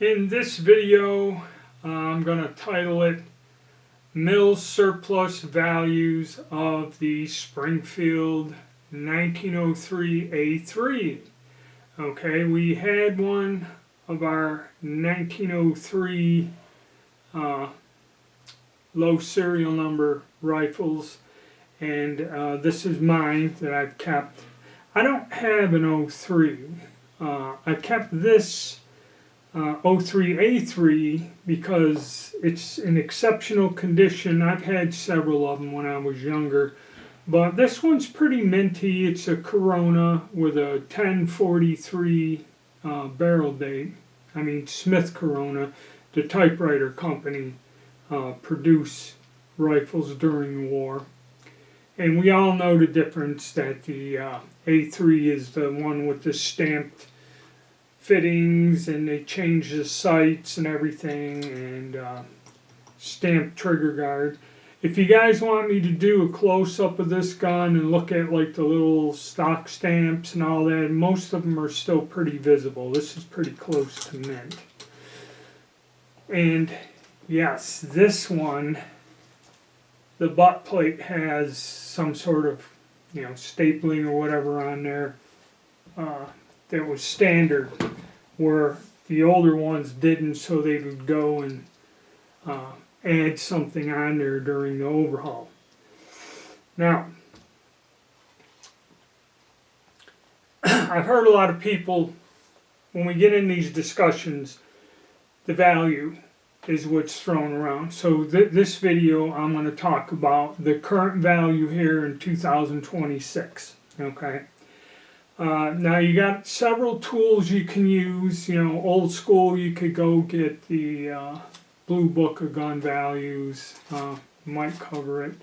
In this video, I'm going to title it Milsurp Values of the Springfield 1903 A3. Okay, we had one of our 1903 low serial number rifles, and this is mine that I've kept. I don't have an 03. I kept this 03A3 because it's in exceptional condition. I've had several of them when I was younger, but this one's pretty minty. It's a Corona with a 1043 barrel date. I mean Smith Corona, the typewriter company, produced rifles during the war. And we all know the difference that the A3 is the one with the stamped fittings, and they change the sights and everything, and stamped trigger guard. If you guys want me to do a close-up of this gun and look at like the little stock stamps and all that, most of them are still pretty visible. This is pretty close to mint. And yes, this one, the butt plate has some sort of, stapling or whatever on there that was standard, where the older ones didn't, so they would go and add something on there during the overhaul. Now, I've heard a lot of people, when we get in these discussions, the value is what's thrown around. So this video, I'm going to talk about the current value here in 2026. Okay. Now you got several tools you can use. Old school, you could go get the Blue Book of Gun Values. Might cover it.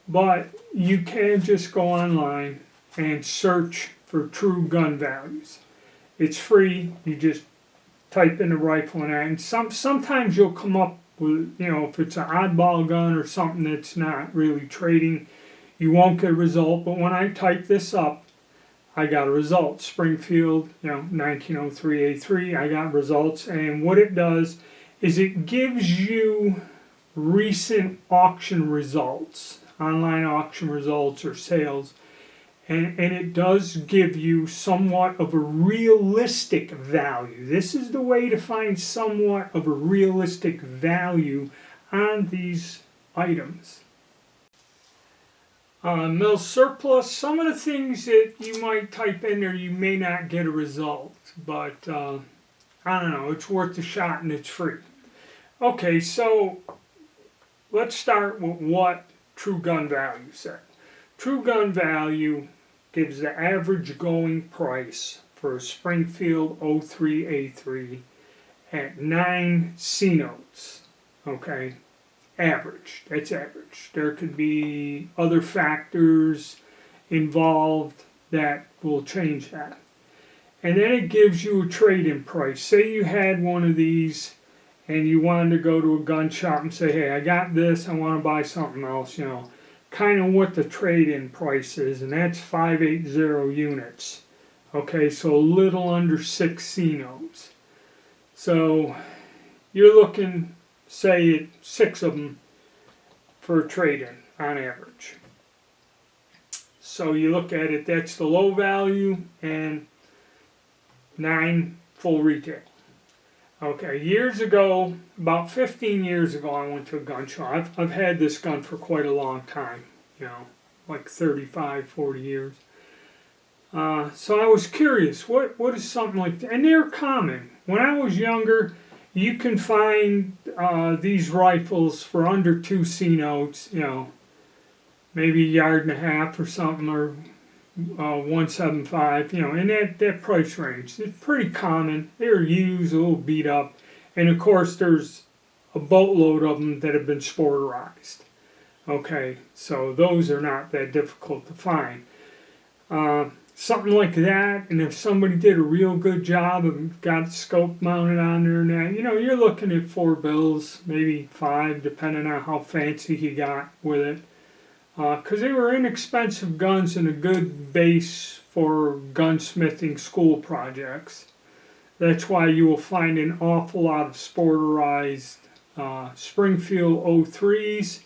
But you can just go online and search for true gun values. It's free. You just type in the rifle and sometimes you'll come up with, if it's an oddball gun or something that's not really trading, you won't get a result. But when I type this up, I got a result. Springfield, 1903 A3, I got results. And what it does is it gives you recent auction results, online auction results or sales. And it does give you somewhat of a realistic value. This is the way to find somewhat of a realistic value on these items. Milsurp, some of the things that you might type in there, you may not get a result, but I don't know, it's worth a shot and it's free. Okay, so let's start with what True Gun Value said. True Gun Value gives the average going price for a Springfield 03A3 at 9 C notes. Okay, average. That's average. There could be other factors involved that will change that. And then it gives you a trade-in price. Say you had one of these and you wanted to go to a gun shop and say, hey, I got this, I want to buy something else, kind of what the trade-in price is, and that's 580 units. Okay, so a little under 6 C notes. So you're looking, say, at 6 of them for a trade-in on average. So you look at it, that's the low value, and 9 full retail. Okay, years ago, about 15 years ago, I went to a gun show. I've had this gun for quite a long time, like 35, 40 years. So I was curious, what is something like that? And they're common. When I was younger, you can find these rifles for under 2 C notes, maybe a yard and a half or something, or 175, in that price range. It's pretty common. They're used, a little beat up, and of course there's a boatload of them that have been sporterized. Okay, so those are not that difficult to find. Something like that, and if somebody did a real good job and got the scope mounted on there and that, you're looking at 4 bills, maybe 5, depending on how fancy he got with it. Because they were inexpensive guns and a good base for gunsmithing school projects. That's why you will find an awful lot of sporterized Springfield 03s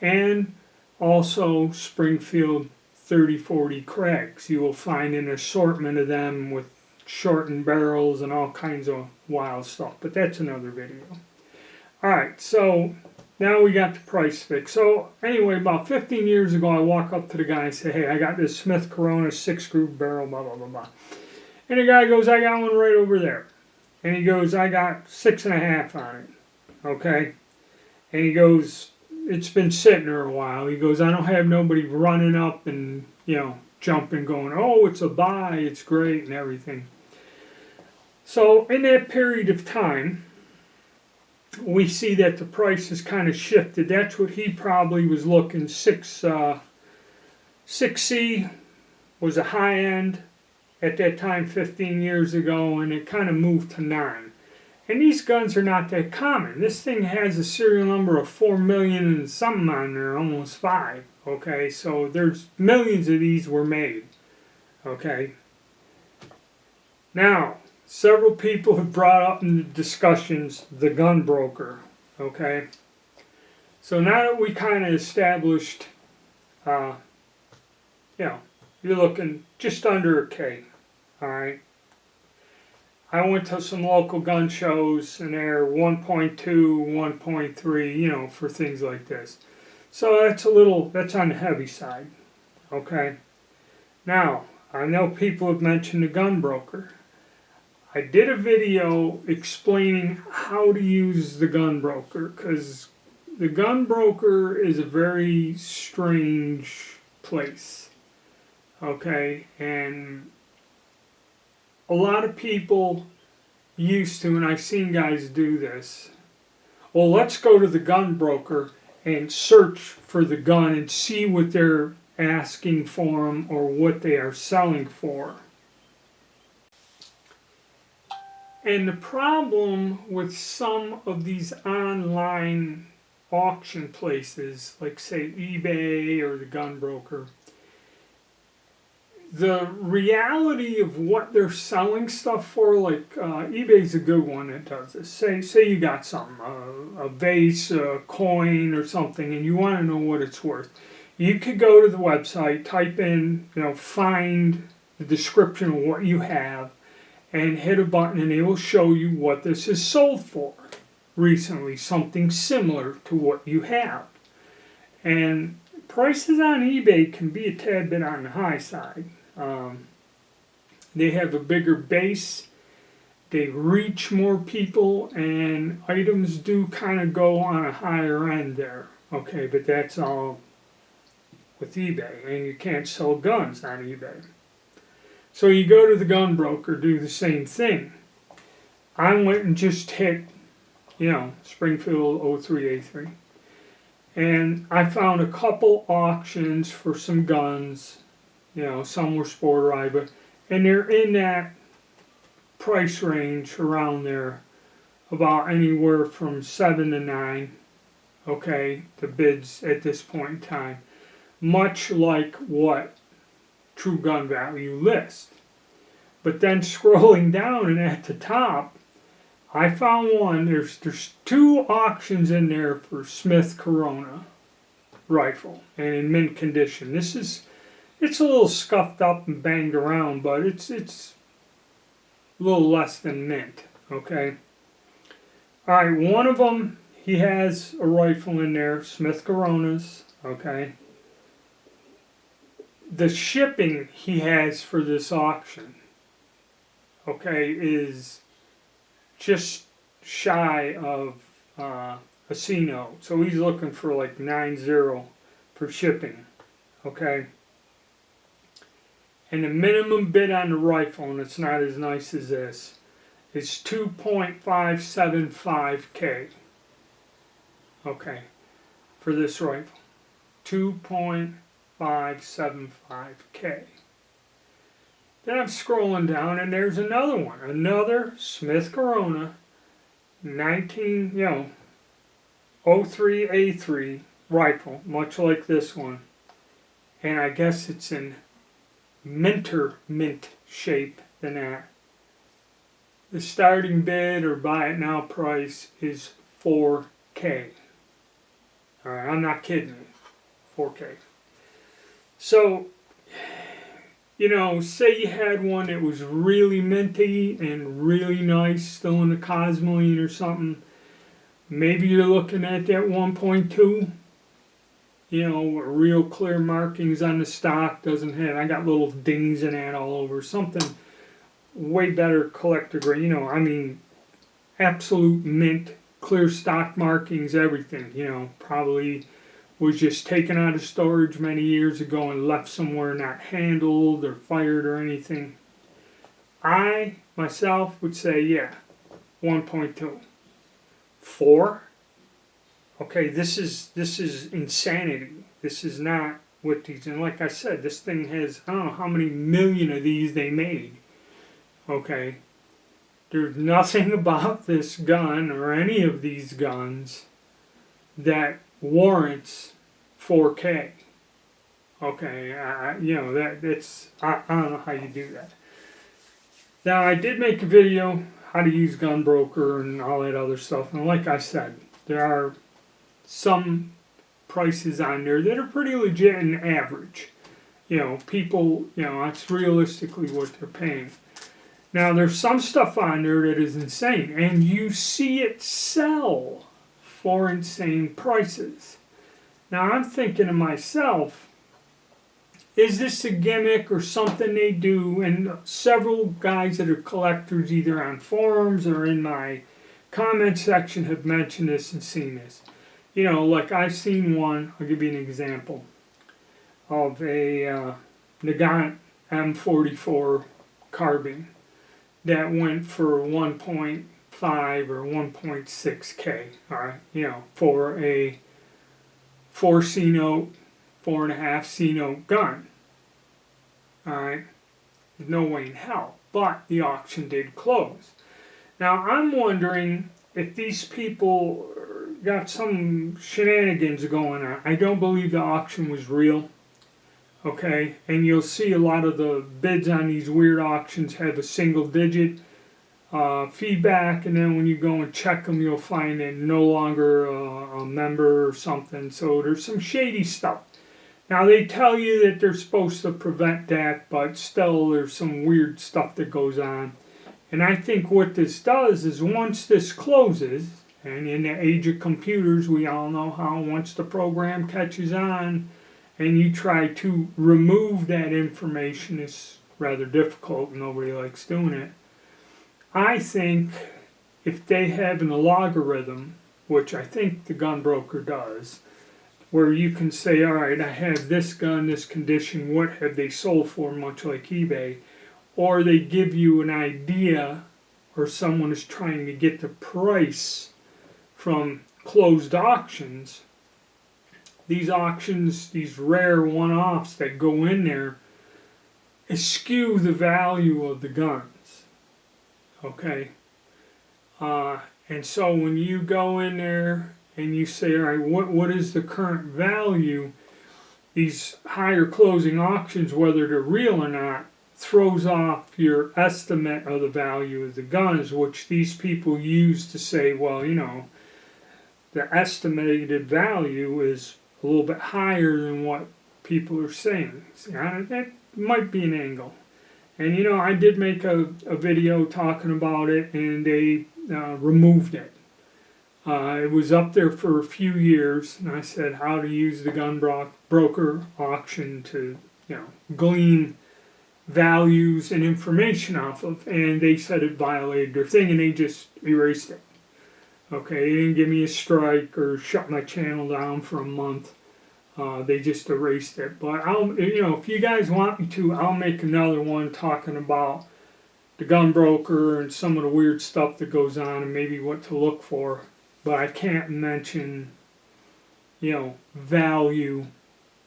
and also Springfield 3040 Craigs. You will find an assortment of them with shortened barrels and all kinds of wild stuff, but that's another video. Alright, so now we got the price fixed. So anyway, about 15 years ago, I walk up to the guy and say, hey, I got this Smith Corona 6-groove barrel, blah, blah, blah, blah. And the guy goes, I got one right over there. And he goes, I got 6.5 on it. Okay? And he goes, it's been sitting there a while. He goes, I don't have nobody running up and, jumping, going, oh, it's a buy, it's great, and everything. So in that period of time, we see that the price has kind of shifted. That's what he probably was looking. 6C was a high end at that time 15 years ago, and it kind of moved to 9. And these guns are not that common. This thing has a serial number of 4 million and something on there, almost 5. Okay, so there's millions of these were made. Okay. Now, several people have brought up in the discussions the gun broker. Okay. So now that we kind of established, you're looking just under a K. Alright. I went to some local gun shows and they're 1.2, 1.3, for things like this. So that's on the heavy side. Okay. Now, I know people have mentioned the gun broker. I did a video explaining how to use the gun broker, because the gun broker is a very strange place. Okay, and a lot of people used to, and I've seen guys do this, well, let's go to the gun broker and search for the gun and see what they're asking for them or what they are selling for. And the problem with some of these online auction places, like say eBay or the gun broker, the reality of what they're selling stuff for, like eBay's a good one that does this. Say you got something, a vase, a coin or something, and you want to know what it's worth. You could go to the website, type in, find the description of what you have, and hit a button and it will show you what this is sold for recently, something similar to what you have. And prices on eBay can be a tad bit on the high side. They have a bigger base, they reach more people, and items do kind of go on a higher end there. Okay, but that's all with eBay, and you can't sell guns on eBay. So you go to the gun broker, do the same thing. I went and just hit, Springfield 03A3. And I found a couple auctions for some guns. Some were sporterized, and they're in that price range around there, about anywhere from 7 to 9. Okay, the bids at this point in time, much like what True Gun Value list. But then scrolling down and at the top, I found one. There's 2 auctions in there for Smith Corona rifle and in mint condition. It's a little scuffed up and banged around, but it's a little less than mint. Okay. All right. One of them, he has a rifle in there, Smith Coronas. Okay. The shipping he has for this auction, okay, is just shy of a C note. So he's looking for like 9.0 for shipping, okay. And the minimum bid on the rifle, and it's not as nice as this, is 2.575K. Okay, for this rifle, 2.575K. Then I'm scrolling down and there's another one, another Smith Corona 03A3 rifle, much like this one. And I guess it's in mint shape than that. the starting bid or buy it now price is $4K. Alright, I'm not kidding you. $4K. So, you know, say you had one that was really minty and really nice, still in the Cosmoline or something. Maybe you're looking at that 1.2. You know, real clear markings on the stock, doesn't have, I got little dings in that all over, something way better collector grade, you know, I mean, absolute mint, clear stock markings, everything, you know, probably was just taken out of storage many years ago and left somewhere not handled or fired or anything. I, myself, would say, yeah, 1.2. 4? Okay, this is insanity. This is not what these, and like I said, this thing has, I don't know how many million of these they made. Okay, there's nothing about this gun or any of these guns that warrants 4K. Okay, you know, that's, I don't know how you do that. Now, I did make a video how to use Gunbroker and all that other stuff, and like I said, there are some prices on there that are pretty legit and average. You know, people, you know, that's realistically what they're paying. Now, there's some stuff on there that is insane, and you see it sell for insane prices. Now, I'm thinking to myself, is this a gimmick or something they do? And several guys that are collectors, either on forums or in my comment section, have mentioned this and seen this. You know, like I've seen one, I'll give you an example, of a Nagant M44 carbine that went for 1.5 or 1.6K, all right, you know, for a 4C note, 4.5C note gun, all right, there's no way in hell, but the auction did close. Now, I'm wondering if these people got some shenanigans going on. I don't believe the auction was real. Okay, and you'll see a lot of the bids on these weird auctions have a single digit feedback, and then when you go and check them, you'll find it no longer a member or something. So there's some shady stuff. Now, they tell you that they're supposed to prevent that, but still there's some weird stuff that goes on. And I think what this does is once this closes, and in the age of computers, we all know how once the program catches on and you try to remove that information, it's rather difficult. Nobody likes doing it. I think if they have an algorithm, which I think the Gunbroker does, where you can say, all right, I have this gun, this condition, what have they sold for, much like eBay, or they give you an idea, or someone is trying to get the price from closed auctions. These auctions, these rare one-offs that go in there, eschew the value of the guns. Okay? And so when you go in there and you say, all right, what is the current value, these higher closing auctions, whether they're real or not, throws off your estimate of the value of the guns, which these people use to say, well, you know, the estimated value is a little bit higher than what people are saying. See, that might be an angle. And you know, I did make a video talking about it, and they removed it. It was up there for a few years, and I said how to use the Gunbroker auction to, you know, glean values and information off of, and they said it violated their thing, and they just erased it. Okay, they didn't give me a strike or shut my channel down for a month. They just erased it. But I'll, you know, if you guys want me to, I'll make another one talking about the Gunbroker and some of the weird stuff that goes on and maybe what to look for. But I can't mention, you know, value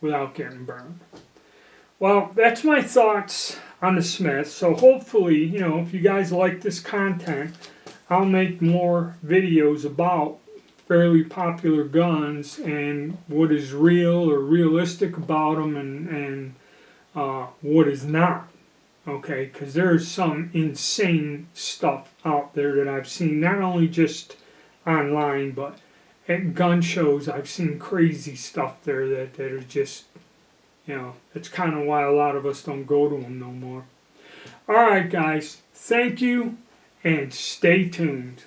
without getting burned. Well, that's my thoughts on the Smith. So hopefully, you know, if you guys like this content, I'll make more videos about fairly popular guns and what is real or realistic about them, and what is not. Okay, because there's some insane stuff out there that I've seen, not only just online, but at gun shows. I've seen crazy stuff there that are just, it's kind of why a lot of us don't go to them no more. All right, guys, thank you, and stay tuned.